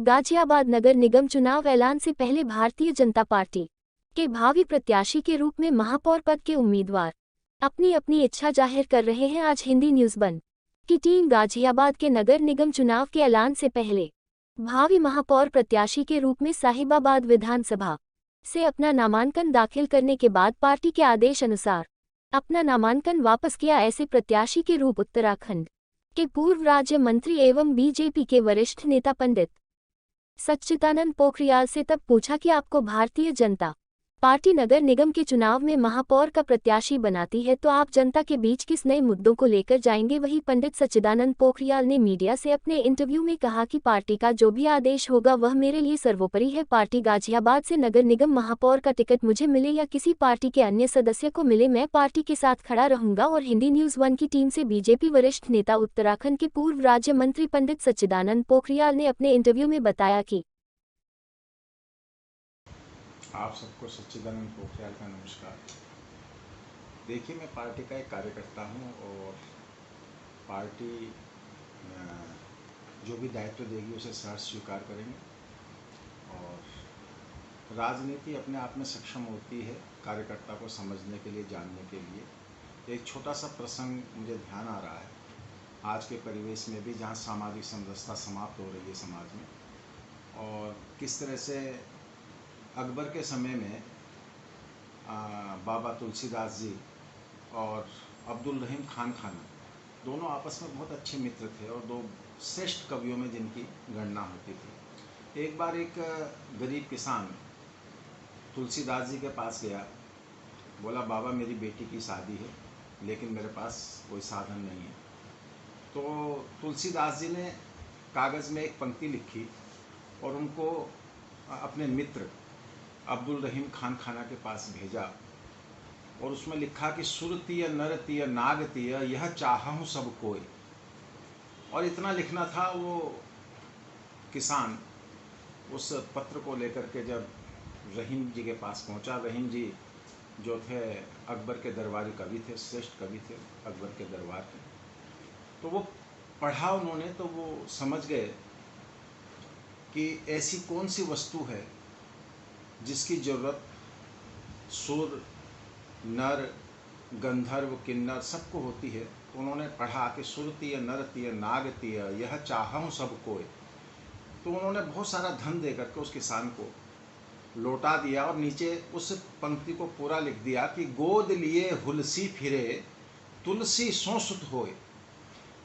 गाजियाबाद नगर निगम चुनाव ऐलान से पहले भारतीय जनता पार्टी के भावी प्रत्याशी के रूप में महापौर पद के उम्मीदवार अपनी अपनी इच्छा जाहिर कर रहे हैं। आज हिंदी न्यूज़ वन की टीम गाजियाबाद के नगर निगम चुनाव के ऐलान से पहले भावी महापौर प्रत्याशी के रूप में साहिबाबाद विधानसभा से अपना नामांकन दाखिल करने के बाद पार्टी के आदेश अनुसार अपना नामांकन वापस किया। ऐसे प्रत्याशी के रूप उत्तराखंड के पूर्व राज्य मंत्री एवं बीजेपी के वरिष्ठ नेता पंडित सच्चिदानंद पोखरियाल से तब पूछा कि आपको भारतीय जनता पार्टी नगर निगम के चुनाव में महापौर का प्रत्याशी बनाती है तो आप जनता के बीच किस नए मुद्दों को लेकर जाएंगे। वहीं पंडित सच्चिदानंद पोखरियाल ने मीडिया से अपने इंटरव्यू में कहा कि पार्टी का जो भी आदेश होगा वह मेरे लिए सर्वोपरि है। पार्टी गाजियाबाद से नगर निगम महापौर का टिकट मुझे मिले या किसी पार्टी के अन्य सदस्य को मिले, मैं पार्टी के साथ खड़ा रहूंगा। और हिंदी न्यूज़ वन की टीम से बीजेपी वरिष्ठ नेता उत्तराखंड के पूर्व राज्य मंत्री पंडित सच्चिदानंद पोखरियाल ने अपने इंटरव्यू में बताया कि आप सबको सच्चिदानंद पोखरियाल का नमस्कार। देखिए, मैं पार्टी का एक कार्यकर्ता हूं और पार्टी जो भी दायित्व देगी उसे सहर्ष स्वीकार करेंगे। और राजनीति अपने आप में सक्षम होती है कार्यकर्ता को समझने के लिए, जानने के लिए। एक छोटा सा प्रसंग मुझे ध्यान आ रहा है आज के परिवेश में भी, जहां सामाजिक समरसता समाप्त हो रही है समाज में, और किस तरह से अकबर के समय में बाबा तुलसीदास जी और अब्दुल रहीम खान दोनों आपस में बहुत अच्छे मित्र थे और दो श्रेष्ठ कवियों में जिनकी गणना होती थी। एक बार एक गरीब किसान तुलसीदास जी के पास गया, बोला बाबा मेरी बेटी की शादी है लेकिन मेरे पास कोई साधन नहीं है। तो तुलसीदास जी ने कागज़ में एक पंक्ति लिखी और उनको अपने मित्र अब्दुल रहीम खान के पास भेजा और उसमें लिखा कि सुरतीय नरतीय नागतीय यह चाहूँ सब कोई। और इतना लिखना था। वो किसान उस पत्र को लेकर के जब रहीम जी के पास पहुंचा, रहीम जी जो थे अकबर के दरबारी कवि थे, श्रेष्ठ कवि थे अकबर के दरबार के, तो वो पढ़ा उन्होंने तो वो समझ गए कि ऐसी कौन सी वस्तु है जिसकी जरूरत सुर, नर, गंधर्व, किन्नर सबको होती है। तो उन्होंने पढ़ा कि सुरतीय नरतीय नागतीय यह चाहूँ सब कोई। तो उन्होंने बहुत सारा धन दे करके उस किसान को लौटा दिया और नीचे उस पंक्ति को पूरा लिख दिया कि गोद लिए हुलसी फिरे तुलसी सो सुत होए।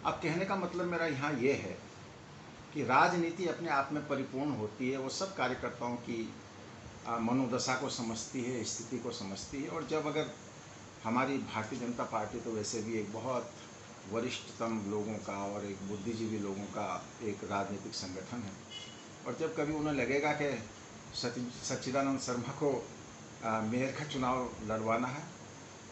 अब कहने का मतलब मेरा यहाँ ये है कि राजनीति अपने आप में परिपूर्ण होती है। वो सब कार्यकर्ताओं की मनोदशा को समझती है, स्थिति को समझती है। और जब अगर हमारी भारतीय जनता पार्टी तो वैसे भी एक बहुत वरिष्ठतम लोगों का और एक बुद्धिजीवी लोगों का एक राजनीतिक संगठन है, और जब कभी उन्हें लगेगा कि सच्चिदानंद शर्मा को मेयर का चुनाव लड़वाना है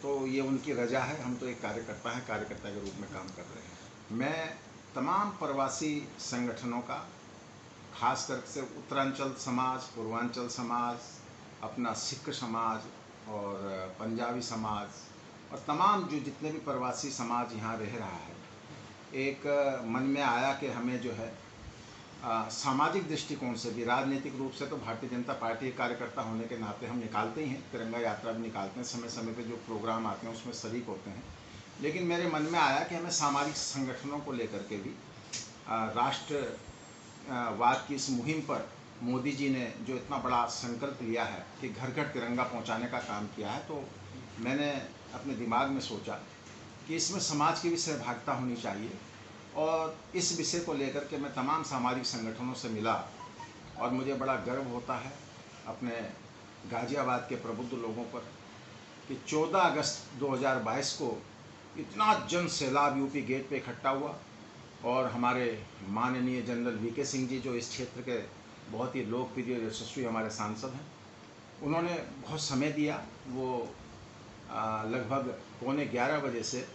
तो ये उनकी रजा है। हम तो एक कार्यकर्ता हैं, कार्यकर्ता के रूप में काम कर रहे हैं। मैं तमाम प्रवासी संगठनों का, खासकर से उत्तरांचल समाज, पूर्वांचल समाज, अपना सिख समाज और पंजाबी समाज और तमाम जो जितने भी प्रवासी समाज यहाँ रह रहा है, एक मन में आया कि हमें जो है सामाजिक दृष्टिकोण से भी, राजनीतिक रूप से तो भारतीय जनता पार्टी के कार्यकर्ता होने के नाते हम निकालते ही हैं, तिरंगा यात्रा भी निकालते हैं, समय समय पे जो प्रोग्राम आते हैं उसमें शरीक होते हैं। लेकिन मेरे मन में आया कि हमें सामाजिक संगठनों को लेकर के भी राष्ट्रवाद की इस मुहिम पर मोदी जी ने जो इतना बड़ा संकल्प लिया है कि घर घर तिरंगा पहुंचाने का काम किया है, तो मैंने अपने दिमाग में सोचा कि इसमें समाज की भी सहभागिता होनी चाहिए। और इस विषय को लेकर के मैं तमाम सामाजिक संगठनों से मिला और मुझे बड़ा गर्व होता है अपने गाजियाबाद के प्रबुद्ध लोगों पर कि 14 अगस्त 2022 को इतना जन सैलाब यूपी गेट पे इकट्ठा हुआ और हमारे माननीय जनरल वीके सिंह जी, जो इस क्षेत्र के बहुत ही लोकप्रिय यशस्वी हमारे सांसद हैं, उन्होंने बहुत समय दिया। वो लगभग 11:15 बजे से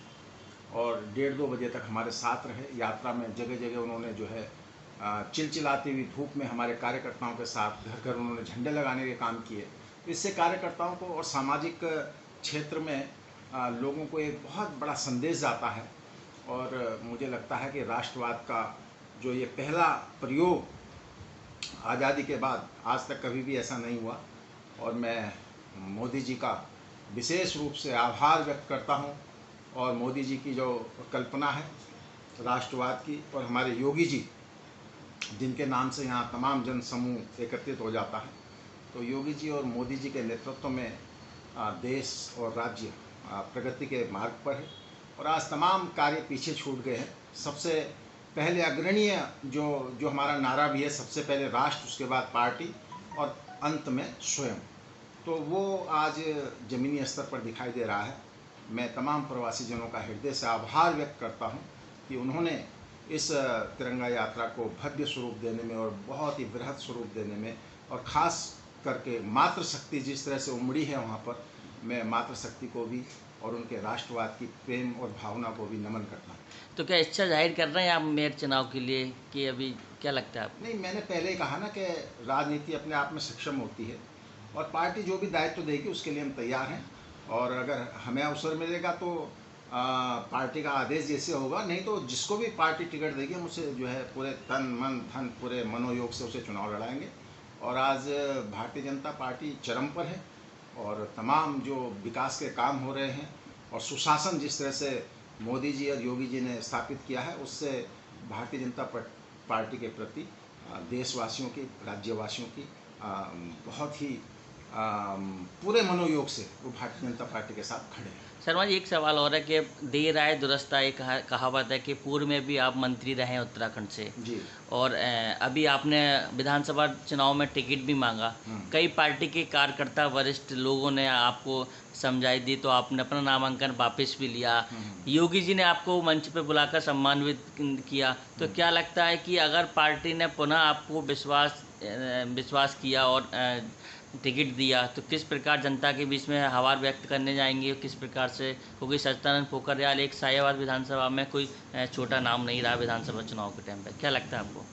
और 1:30-2 बजे तक हमारे साथ रहे। यात्रा में जगह जगह उन्होंने जो है चिलचिलाती हुई धूप में हमारे कार्यकर्ताओं के साथ घर घर उन्होंने झंडे लगाने के काम किए। इससे कार्यकर्ताओं को और सामाजिक क्षेत्र में लोगों को एक बहुत बड़ा संदेश जाता है। और मुझे लगता है कि राष्ट्रवाद का जो ये पहला प्रयोग आज़ादी के बाद आज तक कभी भी ऐसा नहीं हुआ और मैं मोदी जी का विशेष रूप से आभार व्यक्त करता हूं। और मोदी जी की जो कल्पना है राष्ट्रवाद की, और हमारे योगी जी जिनके नाम से यहाँ तमाम जन समूह एकत्रित हो जाता है, तो योगी जी और मोदी जी के नेतृत्व में देश और राज्य प्रगति के मार्ग पर है। और आज तमाम कार्य पीछे छूट गए हैं। सबसे पहले अग्रणीय जो हमारा नारा भी है, सबसे पहले राष्ट्र, उसके बाद पार्टी और अंत में स्वयं, तो वो आज ज़मीनी स्तर पर दिखाई दे रहा है। मैं तमाम प्रवासी जनों का हृदय से आभार व्यक्त करता हूं कि उन्होंने इस तिरंगा यात्रा को भव्य स्वरूप देने में और बहुत ही बृहद स्वरूप देने में, और ख़ास करके मातृशक्ति जिस तरह से उमड़ी है वहाँ पर, मैं मातृशक्ति को भी और उनके राष्ट्रवाद की प्रेम और भावना को भी नमन करता हूँ। तो क्या इच्छा जाहिर कर रहे हैं आप मेयर चुनाव के लिए, कि अभी क्या लगता है आपको? नहीं, मैंने पहले ही कहा ना कि राजनीति अपने आप में सक्षम होती है और पार्टी जो भी दायित्व देगी उसके लिए हम तैयार हैं। और अगर हमें अवसर मिलेगा तो पार्टी का आदेश जैसे होगा, नहीं तो जिसको भी पार्टी टिकट देगी हम उसे जो है पूरे तन मन धन पूरे मनोयोग से उसे चुनाव लड़ाएंगे। और आज भारतीय जनता पार्टी चरम पर है और तमाम जो विकास के काम हो रहे हैं और सुशासन जिस तरह से मोदी जी और योगी जी ने स्थापित किया है, उससे भारतीय जनता पार्टी के प्रति देशवासियों की, राज्यवासियों की बहुत ही पूरे मनोयोग से वो भारतीय जनता पार्टी के साथ खड़े हैं। शर्मा जी, एक सवाल और है कि देर आए दुरुस्त आए कहावत है कि पूर्व में भी आप मंत्री रहे हैं उत्तराखंड से जी। और अभी आपने विधानसभा चुनाव में टिकट भी मांगा। कई पार्टी के कार्यकर्ता वरिष्ठ लोगों ने आपको समझाई दी तो आपने अपना नामांकन वापस भी लिया। योगी जी ने आपको मंच पे बुलाकर सम्मानित किया। तो क्या लगता है कि अगर पार्टी ने पुनः आपको विश्वास किया और टिकट दिया तो किस प्रकार जनता के बीच में आभार व्यक्त करने जाएंगे, किस प्रकार से? क्योंकि सच्चिदानंद पोखरियाल एक साहिवाल विधानसभा में कोई छोटा नाम नहीं रहा विधानसभा चुनाव के टाइम पे। क्या लगता है आपको?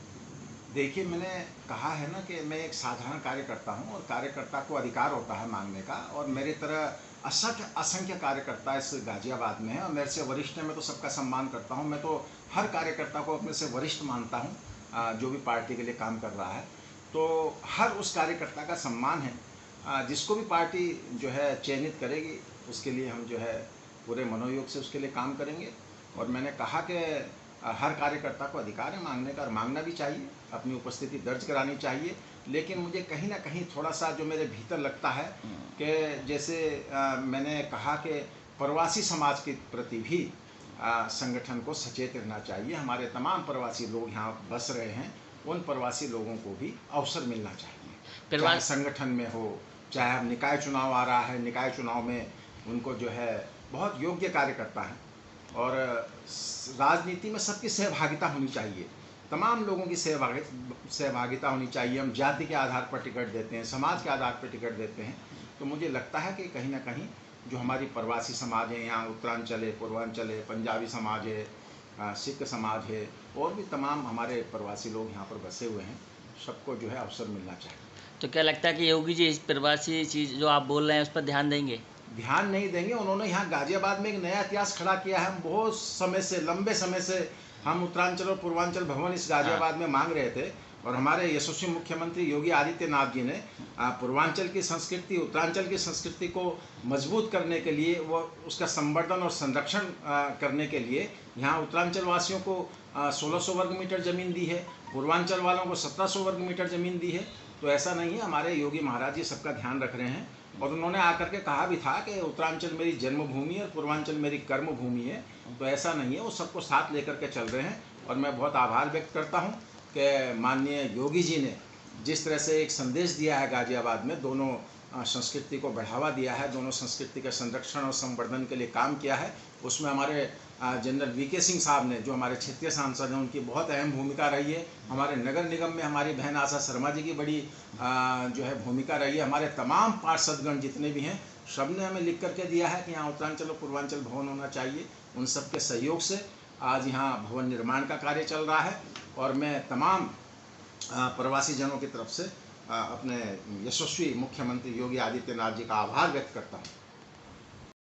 देखिए, मैंने कहा है ना कि मैं एक साधारण कार्यकर्ता हूं और कार्यकर्ता को अधिकार होता है मांगने का, और मेरी तरह असंख्य कार्यकर्ता इस गाजियाबाद में है और मेरे से वरिष्ठ है। मैं तो सबका सम्मान करता हूं। मैं तो हर कार्यकर्ता को अपने से वरिष्ठ मानता हूं जो भी पार्टी के लिए काम कर रहा है। तो हर उस कार्यकर्ता का सम्मान है। जिसको भी पार्टी जो है चयनित करेगी उसके लिए हम जो है पूरे मनोयोग से उसके लिए काम करेंगे। और मैंने कहा कि हर कार्यकर्ता को अधिकार है मांगने का, और मांगना भी चाहिए, अपनी उपस्थिति दर्ज करानी चाहिए। लेकिन मुझे कहीं ना कहीं थोड़ा सा जो मेरे भीतर लगता है कि जैसे मैंने कहा कि प्रवासी समाज के प्रति भी संगठन को सचेत रहना चाहिए। हमारे तमाम प्रवासी लोग यहाँ बस रहे हैं, उन प्रवासी लोगों को भी अवसर मिलना चाहिए, चाहे संगठन में हो, चाहे अब निकाय चुनाव आ रहा है, निकाय चुनाव में उनको जो है बहुत योग्य कार्यकर्ता हैं। और राजनीति में सबकी सहभागिता होनी चाहिए, तमाम लोगों की सहभागिता होनी चाहिए। हम जाति के आधार पर टिकट देते हैं, समाज के आधार पर टिकट देते हैं। तो मुझे लगता है कि कहीं ना कहीं जो हमारी प्रवासी समाज है, यहाँ उत्तरांचल है, पूर्वांचल है, पंजाबी समाज है, सिख समाज है, और भी तमाम हमारे प्रवासी लोग यहाँ पर बसे हुए हैं, सबको जो है अवसर मिलना चाहिए। तो क्या लगता है कि योगी जी इस प्रवासी चीज़ जो आप बोल रहे हैं उस पर ध्यान देंगे? ध्यान नहीं देंगे। उन्होंने यहाँ गाजियाबाद में एक नया इतिहास खड़ा किया है। हम बहुत समय से, लंबे समय से हम उत्तरांचल और पूर्वांचल भवन इस गाजियाबाद में मांग रहे थे, और हमारे यशस्वी मुख्यमंत्री योगी आदित्यनाथ जी ने पूर्वांचल की संस्कृति, उत्तरांचल की संस्कृति को मजबूत करने के लिए, वो उसका संवर्धन और संरक्षण करने के लिए यहाँ उत्तरांचल वासियों को 1600 वर्ग मीटर ज़मीन दी है, पूर्वांचल वालों को 1700 वर्ग मीटर ज़मीन दी है। तो ऐसा नहीं है, हमारे योगी महाराज जी सबका ध्यान रख रहे हैं। और उन्होंने आकर के कहा भी था कि उत्तरांचल मेरी जन्मभूमि है और पूर्वांचल मेरी कर्मभूमि है। तो ऐसा नहीं है, वो सबको साथ लेकर के चल रहे हैं। और मैं बहुत आभार व्यक्त करता हूँ कि माननीय योगी जी ने जिस तरह से एक संदेश दिया है गाजियाबाद में, दोनों संस्कृति को बढ़ावा दिया है, दोनों संस्कृति के संरक्षण और संवर्धन के लिए काम किया है। उसमें हमारे जनरल वीके सिंह साहब ने, जो हमारे क्षेत्रीय सांसद हैं, उनकी बहुत अहम भूमिका रही है। हमारे नगर निगम में हमारी बहन आशा शर्मा जी की बड़ी जो है भूमिका रही है। हमारे तमाम पार्षदगण जितने भी हैं, सब ने हमें लिख करके दिया है कि यहाँ उत्तरांचल और पूर्वांचल भवन होना चाहिए। उन सबके सहयोग से आज यहाँ भवन निर्माण का कार्य चल रहा है। और मैं तमाम प्रवासी जनों की तरफ से अपने यशस्वी मुख्यमंत्री योगी आदित्यनाथ जी का आभार व्यक्त करता हूँ।